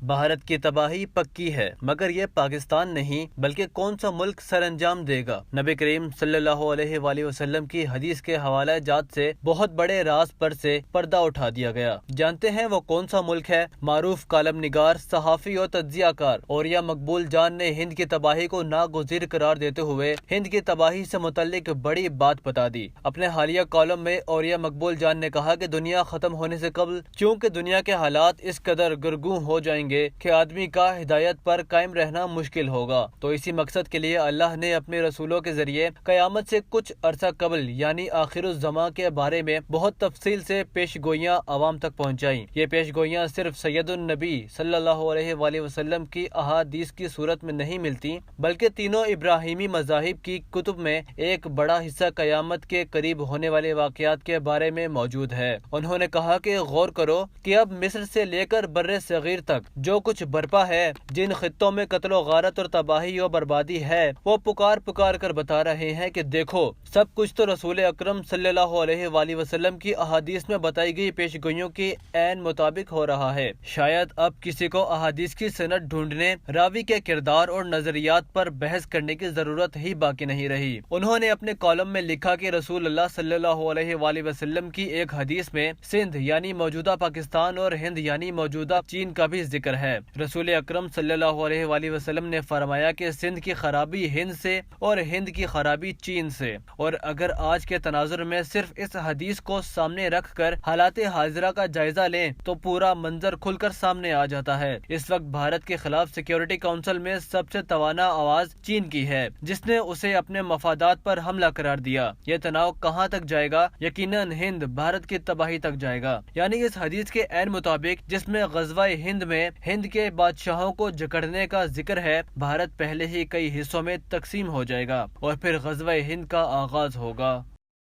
بھارت کی تباہی پکی ہے، مگر یہ پاکستان نہیں بلکہ کون سا ملک سر انجام دے گا۔ نبی کریم صلی اللہ علیہ وآلہ وسلم کی حدیث کے حوالہ جات سے بہت بڑے راز پر سے پردہ اٹھا دیا گیا۔ جانتے ہیں وہ کون سا ملک ہے؟ معروف کالم نگار، صحافی اور تجزیہ کار اوریا مقبول جان نے ہند کی تباہی کو ناگزیر قرار دیتے ہوئے ہند کی تباہی سے متعلق بڑی بات بتا دی۔ اپنے حالیہ کالم میں اوریا مقبول جان نے کہا کہ دنیا ختم ہونے سے قبل چونکہ دنیا کے حالات اس قدر گرگوں ہو جائیں گے کہ آدمی کا ہدایت پر قائم رہنا مشکل ہوگا، تو اسی مقصد کے لیے اللہ نے اپنے رسولوں کے ذریعے قیامت سے کچھ عرصہ قبل یعنی آخر الزمان کے بارے میں بہت تفصیل سے پیش گوئیاں عوام تک پہنچائیں۔ یہ پیش گوئیاں صرف سید النبی صلی اللہ علیہ وآلہ وسلم کی احادیث کی صورت میں نہیں ملتی، بلکہ تینوں ابراہیمی مذاہب کی کتب میں ایک بڑا حصہ قیامت کے قریب ہونے والے واقعات کے بارے میں موجود ہے۔ انہوں نے کہا کہ غور کرو کہ اب مصر سے لے کر بر صغیر تک جو کچھ برپا ہے، جن خطوں میں قتل و غارت اور تباہی و بربادی ہے، وہ پکار پکار کر بتا رہے ہیں کہ دیکھو سب کچھ تو رسول اکرم صلی اللہ علیہ وآلہ وسلم کی احادیث میں بتائی گئی پیش گوئیوں کی عین مطابق ہو رہا ہے۔ شاید اب کسی کو احادیث کی سند ڈھونڈنے، راوی کے کردار اور نظریات پر بحث کرنے کی ضرورت ہی باقی نہیں رہی۔ انہوں نے اپنے کالم میں لکھا کہ رسول اللہ صلی اللہ علیہ وآلہ وسلم کی ایک حدیث میں سندھ یعنی موجودہ پاکستان اور ہند یعنی موجودہ چین کا بھی ذکر ہے۔ رسول اکرم صلی اللہ علیہ وآلہ وسلم نے فرمایا کہ سندھ کی خرابی ہند سے اور ہند کی خرابی چین سے، اور اگر آج کے تناظر میں صرف اس حدیث کو سامنے رکھ کر حالات حاضرہ کا جائزہ لیں تو پورا منظر کھل کر سامنے آ جاتا ہے۔ اس وقت بھارت کے خلاف سیکیورٹی کونسل میں سب سے توانا آواز چین کی ہے، جس نے اسے اپنے مفادات پر حملہ قرار دیا۔ یہ تناؤ کہاں تک جائے گا؟ یقیناً ہند بھارت کی تباہی تک جائے گا۔ یعنی اس حدیث کے عین مطابق جس میں غزوہ ہند میں ہند کے بادشاہوں کو جکڑنے کا ذکر ہے، بھارت پہلے ہی کئی حصوں میں تقسیم ہو جائے گا اور پھر غزوہ ہند کا آغاز ہوگا۔